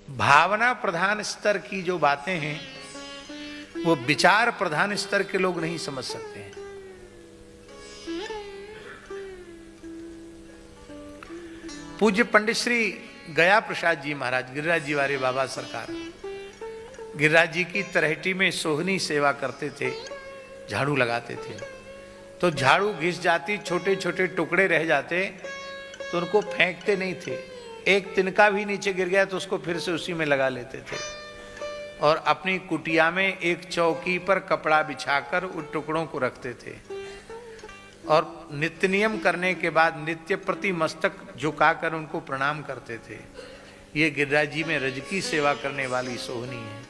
भावना प्रधान स्तर की जो बातें हैं वो विचार प्रधान स्तर के लोग नहीं समझ सकते हैं। पूज्य पंडित श्री गया प्रसाद जी महाराज गिरिराज जी वाले बाबा सरकार गिरिराज जी की तरहेटी में सोहनी सेवा करते थे, झाड़ू लगाते थे। तो झाड़ू घिस जाती, छोटे छोटे टुकड़े रह जाते तो उनको फेंकते नहीं थे। एक तिनका भी नीचे गिर गया तो उसको फिर से उसी में लगा लेते थे और अपनी कुटिया में एक चौकी पर कपड़ा बिछाकर उन टुकड़ों को रखते थे और नित्य नियम करने के बाद नित्य प्रति मस्तक झुकाकर उनको प्रणाम करते थे। ये गिरिराज जी में रज की सेवा करने वाली सोहनी है।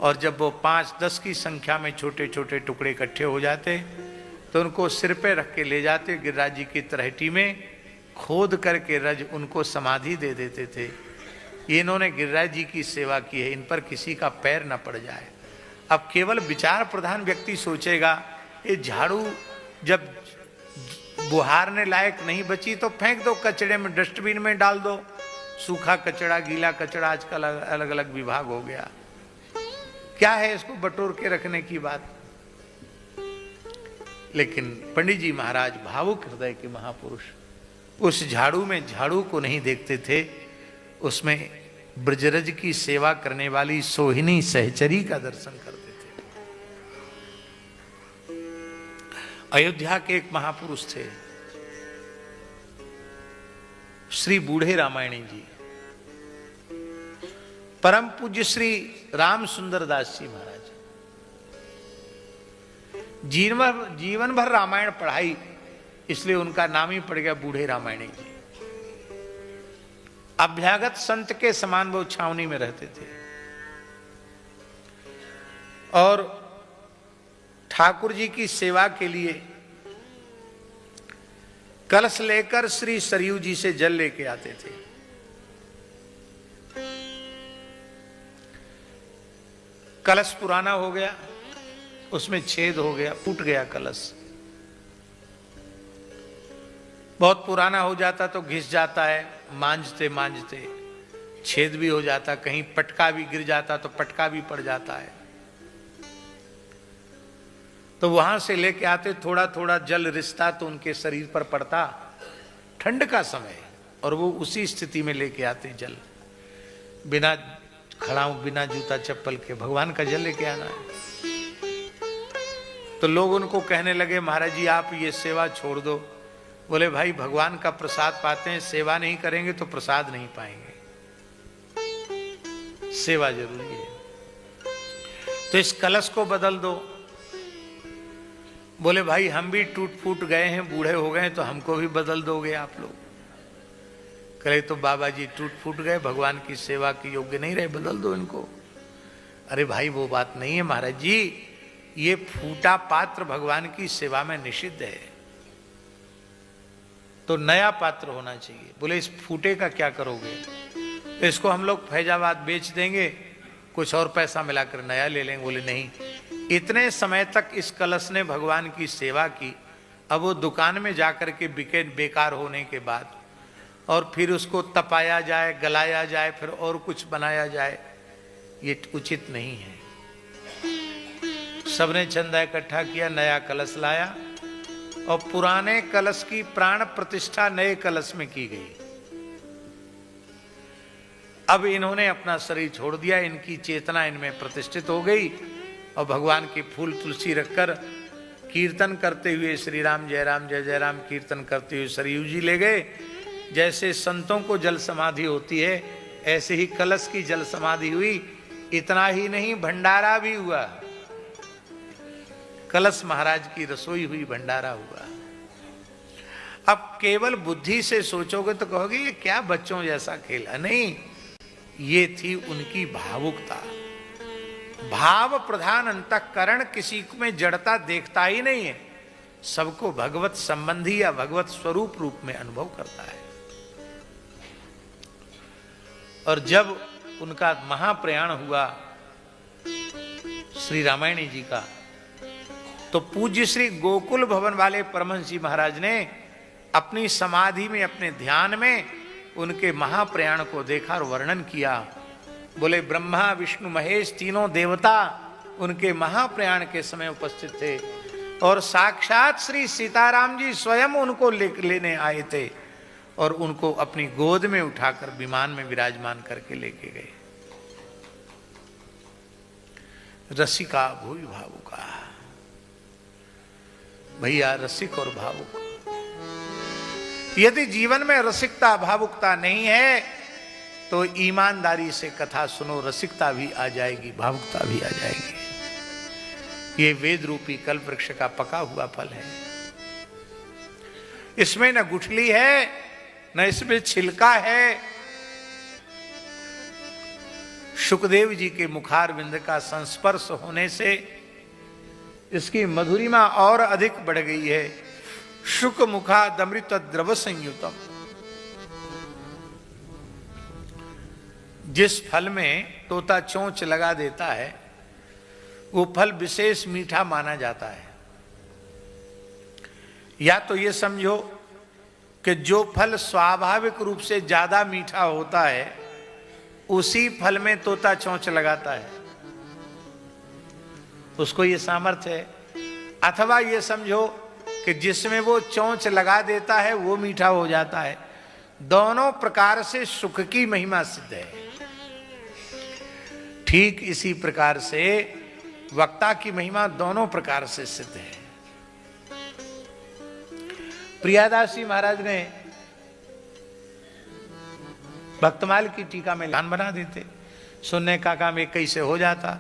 और जब वो 5-10 की संख्या में छोटे छोटे टुकड़े इकट्ठे हो जाते तो उनको सिर पे रख के ले जाते, गिरिराज जी की तरहेटी में खोद करके रज उनको समाधि दे देते थे। ये इन्होंने गिरिराज जी की सेवा की है, इन पर किसी का पैर न पड़ जाए। अब केवल विचार प्रधान व्यक्ति सोचेगा ये झाड़ू जब बुहारने लायक नहीं बची तो फेंक दो, कचड़े में डस्टबिन में डाल दो। सूखा कचड़ा, गीला कचड़ा, आजकल अलग अलग विभाग हो गया, क्या है इसको बटोर के रखने की बात। लेकिन पंडित जी महाराज भावुक हृदय के महापुरुष उस झाड़ू में झाड़ू को नहीं देखते थे, उसमें ब्रजरज की सेवा करने वाली सोहिनी सहचरी का दर्शन करते थे। अयोध्या के एक महापुरुष थे श्री बूढ़े रामायणी जी, परम पूज्य श्री राम सुंदर दास जी महाराज। जीवन भर रामायण पढ़ाई, इसलिए उनका नाम ही पड़ गया बूढ़े रामायणी जी। अभ्यागत संत के समान वो छावनी में रहते थे और ठाकुर जी की सेवा के लिए कलश लेकर श्री सरयू जी से जल लेके आते थे। कलश पुराना हो गया, उसमें छेद हो गया, फूट गया कलश। बहुत पुराना हो जाता तो घिस जाता है, मांझते मांझते छेद भी हो जाता, कहीं पटका भी गिर जाता तो पटका भी पड़ जाता है। तो वहां से लेके आते, थोड़ा थोड़ा जल रिसता तो उनके शरीर पर पड़ता, ठंड का समय, और वो उसी स्थिति में लेके आते जल, बिना खड़ाऊं, बिना जूता चप्पल के भगवान का जल लेके आना है। तो लोग उनको कहने लगे महाराज जी आप ये सेवा छोड़ दो। बोले भाई भगवान का प्रसाद पाते हैं, सेवा नहीं करेंगे तो प्रसाद नहीं पाएंगे, सेवा जरूरी है। तो इस कलश को बदल दो। बोले भाई हम भी टूट फूट गए हैं, बूढ़े हो गए हैं, तो हमको भी बदल दोगे आप लोग। कहे तो बाबा जी टूट फूट गए, भगवान की सेवा के योग्य नहीं रहे, बदल दो इनको। अरे भाई वो बात नहीं है महाराज जी, ये फूटा पात्र भगवान की सेवा में निषिद्ध है, तो नया पात्र होना चाहिए। बोले इस फूटे का क्या करोगे? तो इसको हम लोग फैजाबाद बेच देंगे, कुछ और पैसा मिलाकर नया ले लेंगे। बोले नहीं, इतने समय तक इस कलश ने भगवान की सेवा की, अब वो दुकान में जाकर के बिके बेकार होने के बाद और फिर उसको तपाया जाए, गलाया जाए, फिर और कुछ बनाया जाए, ये उचित नहीं है। सबने चंदा इकट्ठा किया, नया कलश लाया और पुराने कलश की प्राण प्रतिष्ठा नए कलश में की गई। अब इन्होंने अपना शरीर छोड़ दिया, इनकी चेतना इनमें प्रतिष्ठित हो गई और भगवान की फूल तुलसी रखकर कीर्तन करते हुए श्री राम जय जय राम कीर्तन करते हुए सरयू जी ले गए। जैसे संतों को जल समाधि होती है, ऐसे ही कलश की जल समाधि हुई। इतना ही नहीं, भंडारा भी हुआ। कलश महाराज की रसोई हुई, भंडारा हुआ। अब केवल बुद्धि से सोचोगे तो कहोगे ये क्या बच्चों जैसा खेल है। नहीं, ये थी उनकी भावुकता। भाव प्रधान अंतःकरण किसी में जड़ता देखता ही नहीं है, सबको भगवत संबंधी या भगवत स्वरूप रूप में अनुभव करता है। और जब उनका महाप्रयाण हुआ श्री रामायणी जी का, तो पूज्य श्री गोकुल भवन वाले परमहंस जी महाराज ने अपनी समाधि में, अपने ध्यान में उनके महाप्रयाण को देखा और वर्णन किया। बोले ब्रह्मा विष्णु महेश तीनों देवता उनके महाप्रयाण के समय उपस्थित थे और साक्षात श्री सीताराम जी स्वयं उनको लेने आए थे और उनको अपनी गोद में उठाकर विमान में विराजमान करके लेके गए। रसिका भूमि भावुका, भैया रसिक और भावुक। यदि जीवन में रसिकता भावुकता नहीं है तो ईमानदारी से कथा सुनो, रसिकता भी आ जाएगी, भावुकता भी आ जाएगी। ये वेद रूपी कल्प वृक्ष का पका हुआ फल है। इसमें न गुठली है न इसमें छिलका है। शुकदेव जी के मुखारविंद का संस्पर्श होने से इसकी मधुरिमा और अधिक बढ़ गई है। शुक मुखादमृत द्रव संयुतम। जिस फल में तोता चोंच लगा देता है वो फल विशेष मीठा माना जाता है। या तो ये समझो कि जो फल स्वाभाविक रूप से ज्यादा मीठा होता है उसी फल में तोता चोंच लगाता है, उसको ये सामर्थ्य है। अथवा ये समझो कि जिसमें वो चोंच लगा देता है वो मीठा हो जाता है। दोनों प्रकार से सुख की महिमा सिद्ध है। ठीक इसी प्रकार से वक्ता की महिमा दोनों प्रकार से सिद्ध है। प्रियादास जी महाराज ने भक्तमाल की टीका में लान बना देते, सुनने का काम एक कैसे हो जाता।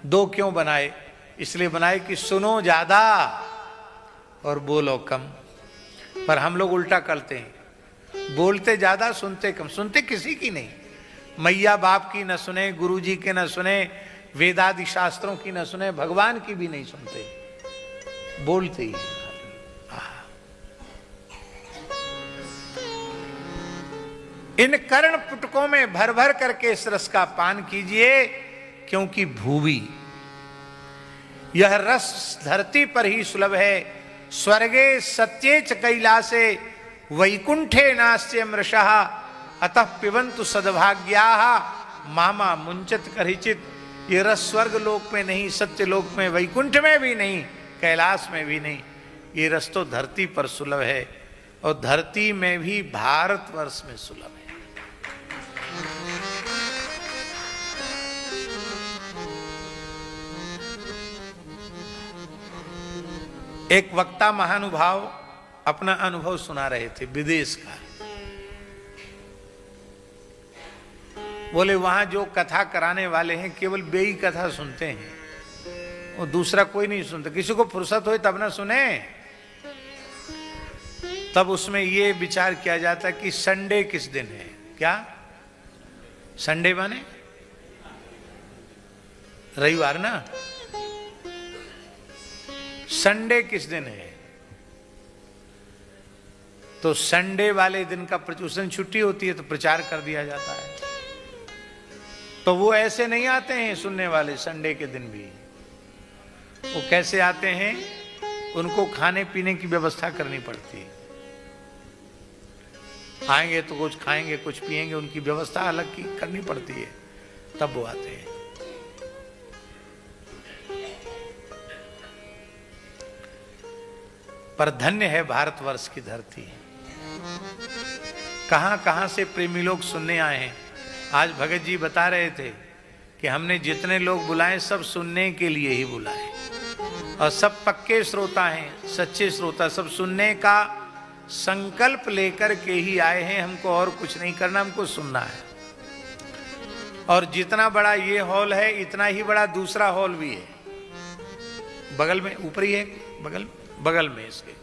दो क्यों बनाए? इसलिए बनाए कि सुनो ज्यादा और बोलो कम। पर हम लोग उल्टा करते हैं, बोलते ज्यादा सुनते कम। सुनते किसी की नहीं, मैया बाप की न सुने, गुरु जी के न सुने, वेदादि शास्त्रों की न सुने, भगवान की भी नहीं सुनते, बोलते ही। इन कर्ण पुटकों में भर भर करके इस रस का पान कीजिए, क्योंकि भूवि यह रस धरती पर ही सुलभ है। स्वर्गे सत्ये च कैलासे वैकुंठे नास्ते मृषः अतः पिबंतु सद्भाग्याः मामा मुंचत करहिचित। ये रस स्वर्ग लोक में नहीं, सत्य लोक में, वैकुंठ में भी नहीं, कैलाश में भी नहीं। ये रस तो धरती पर सुलभ है और धरती में भी भारतवर्ष में सुलभ है। एक वक्ता महानुभाव अपना अनुभव सुना रहे थे विदेश का। बोले वहां जो कथा कराने वाले हैं केवल बेई कथा सुनते हैं, वो दूसरा कोई नहीं सुनता। किसी को फुर्सत हो तब ना सुने। तब उसमें ये विचार किया जाता कि संडे किस दिन है। क्या संडे माने? रविवार ना। संडे किस दिन है? तो संडे वाले दिन का उस दिन छुट्टी होती है तो प्रचार कर दिया जाता है। तो वो ऐसे नहीं आते हैं सुनने वाले संडे के दिन भी। वो कैसे आते हैं? उनको खाने पीने की व्यवस्था करनी पड़ती है। आएंगे तो कुछ खाएंगे कुछ पिएंगे, उनकी व्यवस्था अलग की करनी पड़ती है, तब वो आते हैं। पर धन्य है भारतवर्ष की धरती। कहां कहां से प्रेमी लोग सुनने आए हैं। आज भगत जी बता रहे थे कि हमने जितने लोग बुलाए सब सुनने के लिए ही बुलाए, और सब पक्के श्रोता हैं, सच्चे श्रोता, सब सुनने का संकल्प लेकर के ही आए हैं। हमको और कुछ नहीं करना, हमको सुनना है। और जितना बड़ा ये हॉल है इतना ही बड़ा दूसरा हॉल भी है, बगल में, ऊपरी है, बगल में इसके,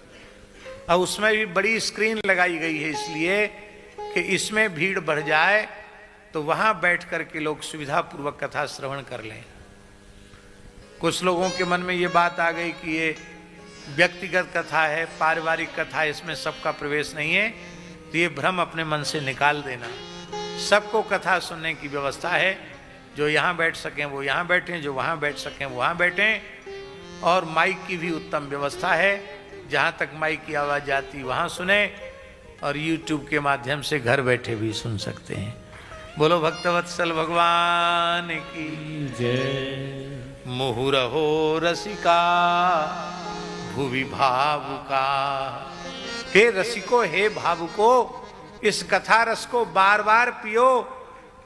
और उसमें भी बड़ी स्क्रीन लगाई गई है इसलिए कि इसमें भीड़ बढ़ जाए तो वहां बैठ करके लोग सुविधा पूर्वक कथा श्रवण कर लें। कुछ लोगों के मन में ये बात आ गई कि ये व्यक्तिगत कथा है, पारिवारिक कथा है, इसमें सबका प्रवेश नहीं है। तो ये भ्रम अपने मन से निकाल देना। सबको कथा सुनने की व्यवस्था है। जो यहाँ बैठ सकें वो यहाँ बैठें, जो वहाँ बैठ सकें वो वहाँ बैठें। और माइक की भी उत्तम व्यवस्था है, जहाँ तक माइक की आवाज़ जाती वहाँ सुने। और YouTube के माध्यम से घर बैठे भी सुन सकते हैं। बोलो भक्तवत्सल भगवान की जय। मुहुरहो रसिका भुवि भावुका। हे रसिको, हे भावुको, इस कथा रस को बार बार पियो,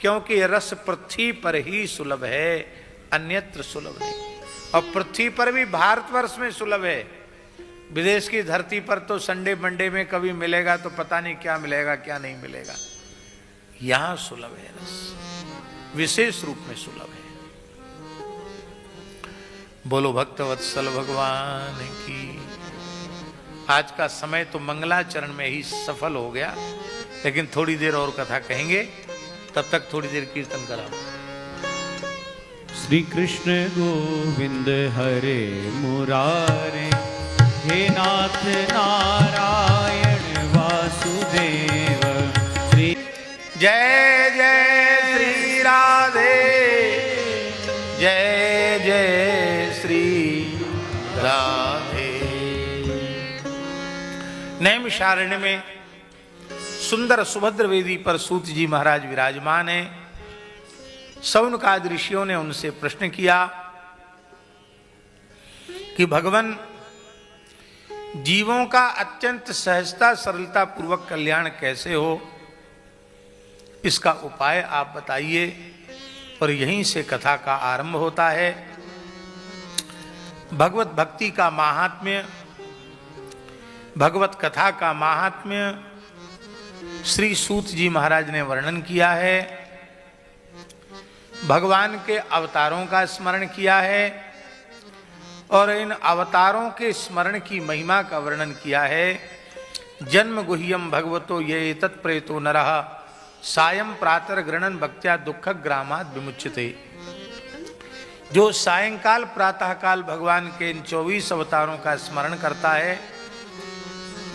क्योंकि यह रस पृथ्वी पर ही सुलभ है, अन्यत्र सुलभ नहीं। और पृथ्वी पर भी भारतवर्ष में सुलभ है। विदेश की धरती पर तो संडे मंडे में कभी मिलेगा तो पता नहीं क्या मिलेगा क्या नहीं मिलेगा। यहां सुलभ है रस, विशेष रूप में सुलभ है। बोलो भक्तवत्सल भगवान की। आज का समय तो मंगलाचरण में ही सफल हो गया, लेकिन थोड़ी देर और कथा कहेंगे, तब तक थोड़ी देर कीर्तन कराओ। श्री कृष्ण गोविंद हरे मुरारे, हे नाथ नारायण वासुदेव। श्री जय जय श्री राधे, जय जय श्री राधे। नैमिषारण्य में सुंदर सुभद्र वेदी पर सूत जी महाराज विराजमान हैं। शौनकादि ऋषियों ने उनसे प्रश्न किया कि भगवान, जीवों का अत्यंत सहजता सरलता पूर्वक कल्याण कैसे हो, इसका उपाय आप बताइए। और यहीं से कथा का आरंभ होता है। भगवत भक्ति का महात्म्य, भगवत कथा का महात्म्य श्री सूत जी महाराज ने वर्णन किया है। भगवान के अवतारों का स्मरण किया है और इन अवतारों के स्मरण की महिमा का वर्णन किया है। जन्म गुह्यम भगवतो ये तत्प्रेतो नरः सायं प्रातः गृणन भक्त्या दुख ग्रामात् विमुच्यते। जो सायंकाल प्रातःकाल भगवान के इन 24 अवतारों का स्मरण करता है,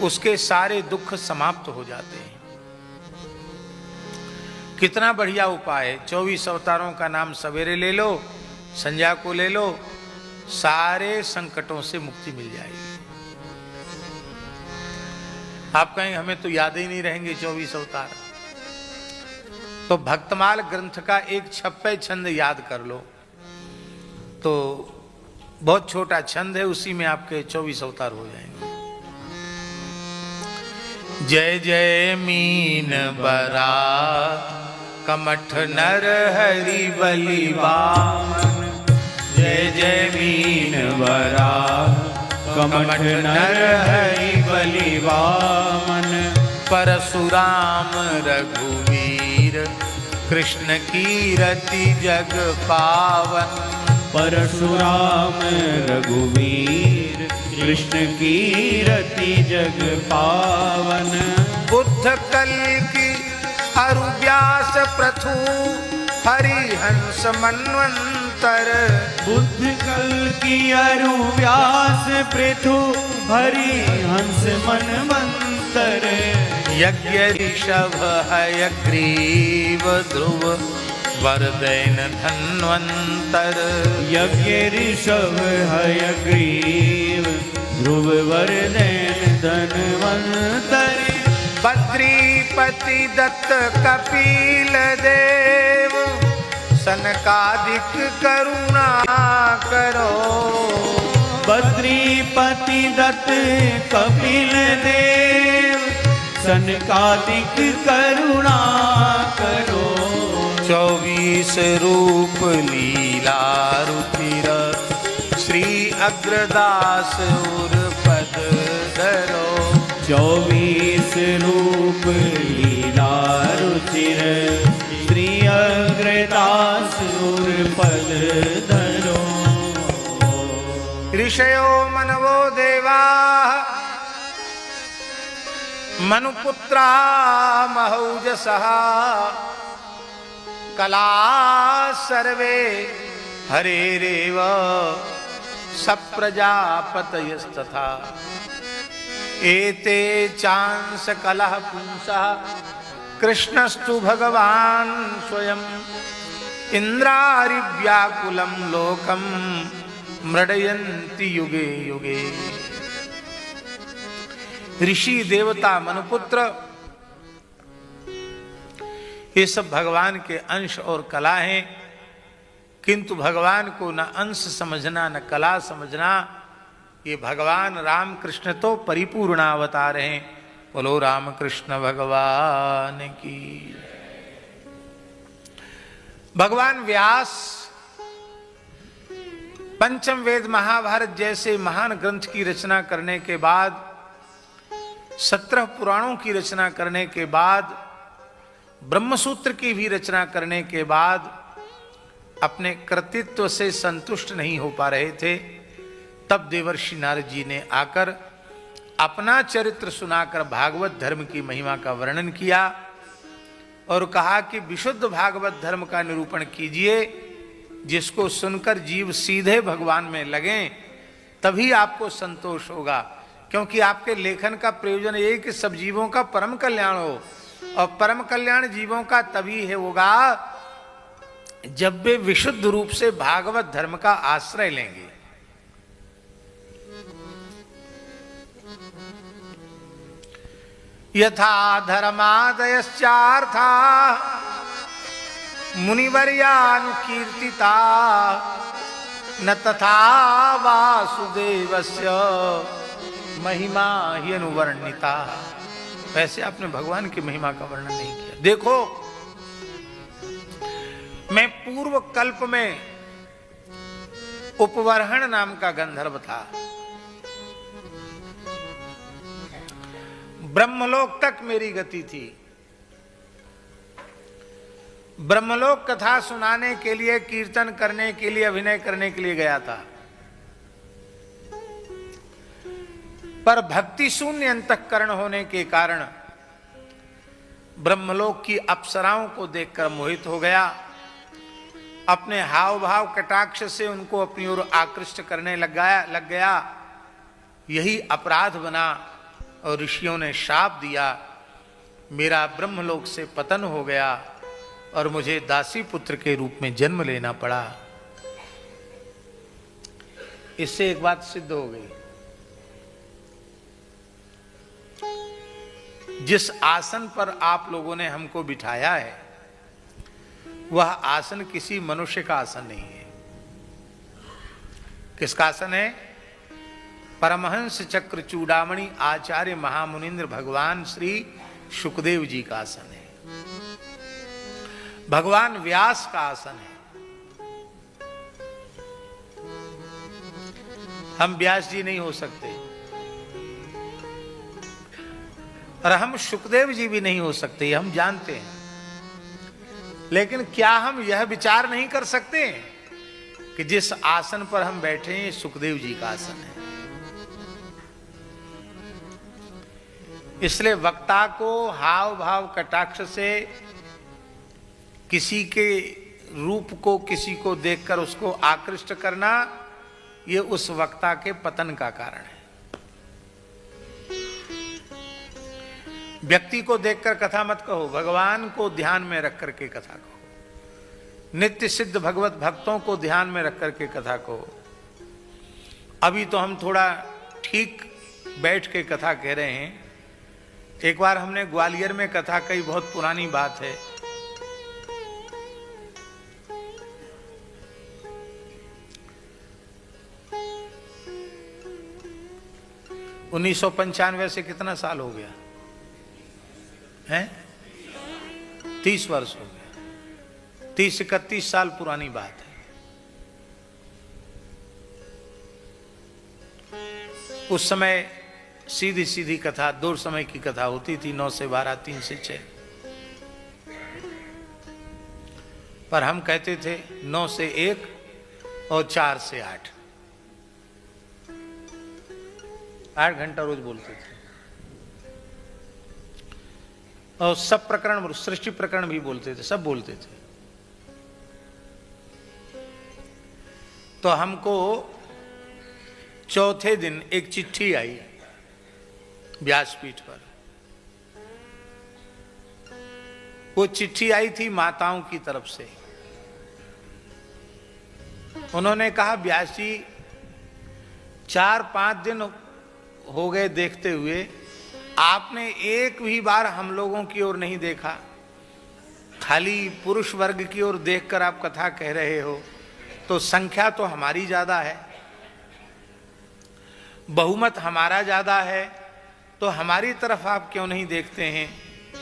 उसके सारे दुख समाप्त हो जाते हैं। कितना बढ़िया उपाय है। 24 अवतारों का नाम सवेरे ले लो, संध्या को ले लो, सारे संकटों से मुक्ति मिल जाएगी। आप कहेंगे हमें तो याद ही नहीं रहेंगे 24 अवतार, तो भक्तमाल ग्रंथ का एक 56 छंद याद कर लो, तो बहुत छोटा छंद है, उसी में आपके 24 अवतार हो जाएंगे। जय जय मीन बरा कमठ नर हरि बलि वामन। जय जय मीन बरा कमठ नर हरि बलि वामन। परशुराम रघुवीर कृष्ण कीरति जग पावन। परशुराम रघुवीर कृष्ण कीरति जग पावन। बुद्ध कल की अरु व्यास प्रथु हरिहंस मन्वंतर। बुद्ध कल की अरु व्यास पृथु हरिहंस मन्वंतर। यज्ञ ऋषभ हयग्रीव ध्रुव वरदैन धन्वंतर। यज्ञ ऋषभ हयग्रीव ध्रुव वरदैन धन्वंतर। बद्रीपति दत्त कपिल देव सनकादिक करुणा करो। बद्रीपति दत्त कपिल देव सनकादिक करुणा करो। 24 रूप लीला रुचिर श्री अग्रदास उर पद धरो। 24 रूप लीला रुचिर श्री अग्रदास उर पद धरो। ऋषयो मनवो देवा मनुपुत्रा महौजसः। कला सर्वे हरेरेव सप्रजापतयस्तथा। एते चांस कलह पुंसः कृष्णस्तु भगवान स्वयं। इंद्रारिव्याकुलं लोकं मृडयन्ति युगे युगे। ऋषि देवता मनुपुत्र ये सब भगवान के अंश और कला हैं, किंतु भगवान को न अंश समझना न कला समझना। ये भगवान रामकृष्ण तो परिपूर्ण अवतार हैं। बोलो रामकृष्ण भगवान की। भगवान व्यास पंचम वेद महाभारत जैसे महान ग्रंथ की रचना करने के बाद, 17 पुराणों की रचना करने के बाद, ब्रह्मसूत्र की भी रचना करने के बाद अपने कृतित्व से संतुष्ट नहीं हो पा रहे थे। तब देवर्षि नारद जी ने आकर अपना चरित्र सुनाकर भागवत धर्म की महिमा का वर्णन किया और कहा कि विशुद्ध भागवत धर्म का निरूपण कीजिए, जिसको सुनकर जीव सीधे भगवान में लगें, तभी आपको संतोष होगा। क्योंकि आपके लेखन का प्रयोजन ये कि सब जीवों का परम कल्याण हो, और परम कल्याण जीवों का तभी है होगा जब वे विशुद्ध रूप से भागवत धर्म का आश्रय लेंगे। यथा धर्मादयश्चार्था मुनिवर्यानुकीर्तिता न तथा वासुदेवस्य महिमा ही अनुवर्णिता। वैसे आपने भगवान की महिमा का वर्णन नहीं किया। देखो, मैं पूर्व कल्प में उपवरहण नाम का गंधर्व था। ब्रह्मलोक तक मेरी गति थी। ब्रह्मलोक कथा सुनाने के लिए, कीर्तन करने के लिए, अभिनय करने के लिए गया था। पर भक्ति शून्य अंतःकरण होने के कारण ब्रह्मलोक की अप्सराओं को देखकर मोहित हो गया। अपने हाव भाव कटाक्ष से उनको अपनी ओर आकृष्ट करने लग गया। यही अपराध बना और ऋषियों ने शाप दिया। मेरा ब्रह्मलोक से पतन हो गया और मुझे दासी पुत्र के रूप में जन्म लेना पड़ा। इससे एक बात सिद्ध हो गई, जिस आसन पर आप लोगों ने हमको बिठाया है वह आसन किसी मनुष्य का आसन नहीं है। किसका आसन है? परमहंस चक्र चूड़ामणि आचार्य महामुनिंद्र भगवान श्री शुकदेव जी का आसन है। भगवान व्यास का आसन है। हम व्यास जी नहीं हो सकते और हम शुकदेव जी भी नहीं हो सकते, हम जानते हैं। लेकिन क्या हम यह विचार नहीं कर सकते कि जिस आसन पर हम बैठे हैं सुखदेव जी का आसन है? इसलिए वक्ता को हाव भाव कटाक्ष से किसी के रूप को, किसी को देखकर उसको आकृष्ट करना, यह उस वक्ता के पतन का कारण है। व्यक्ति को देखकर कथा मत कहो, भगवान को ध्यान में रख करके कथा कहो। नित्य सिद्ध भगवत भक्तों को ध्यान में रख करके कथा कहो। अभी तो हम थोड़ा ठीक बैठ के कथा कह रहे हैं। एक बार हमने ग्वालियर में कथा कही, बहुत पुरानी बात है। उन्नीस 1995 से कितना साल हो गया है? 30 वर्ष हो गया। 30-31 साल पुरानी बात है। उस समय सीधी सीधी कथा, 2 समय की कथा होती थी, 9 से 12, 3 से 6। पर हम कहते थे 9 से 1 और 4 से 8। 8 घंटा रोज बोलते थे। और सब प्रकरण, सृष्टि प्रकरण भी बोलते थे, सब बोलते थे। तो हमको चौथे दिन एक चिट्ठी आई व्यासपीठ पर। वो चिट्ठी आई थी माताओं की तरफ से। उन्होंने कहा, व्यास जी 4-5 दिन हो गए देखते हुए, आपने एक भी बार हम लोगों की ओर नहीं देखा। खाली पुरुष वर्ग की ओर देखकर आप कथा कह रहे हो, तो संख्या तो हमारी ज्यादा है, बहुमत हमारा ज्यादा है, तो हमारी तरफ आप क्यों नहीं देखते हैं?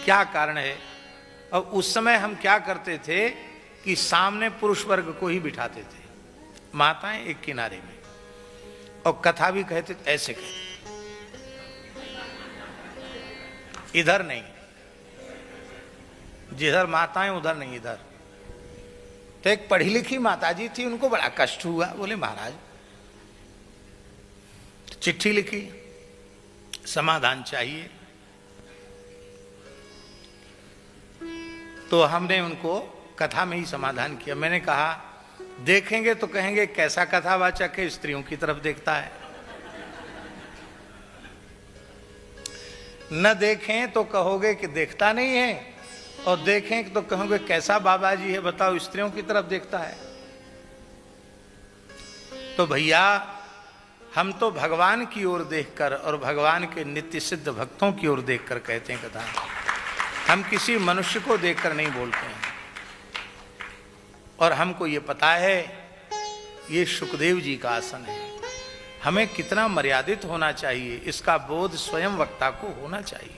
क्या कारण है? और उस समय हम क्या करते थे कि सामने पुरुष वर्ग को ही बिठाते थे, माताएं एक किनारे में, और कथा भी कहते ऐसे कहते, इधर नहीं, जिधर माताएं उधर नहीं, इधर। तो एक पढ़ी लिखी माताजी थी, उनको बड़ा कष्ट हुआ, बोले महाराज चिट्ठी लिखी, समाधान चाहिए। तो हमने उनको कथा में ही समाधान किया। मैंने कहा देखेंगे तो कहेंगे कैसा कथावाचक है, स्त्रियों की तरफ देखता है, न देखें तो कहोगे कि देखता नहीं है, और देखें तो कहोगे कैसा बाबा जी है, बताओ स्त्रियों की तरफ देखता है। तो भैया हम तो भगवान की ओर देखकर और भगवान के नित्य सिद्ध भक्तों की ओर देखकर कहते हैं कथा, हम किसी मनुष्य को देखकर नहीं बोलते हैं। और हमको ये पता है ये सुखदेव जी का आसन है, हमें कितना मर्यादित होना चाहिए, इसका बोध स्वयं वक्ता को होना चाहिए।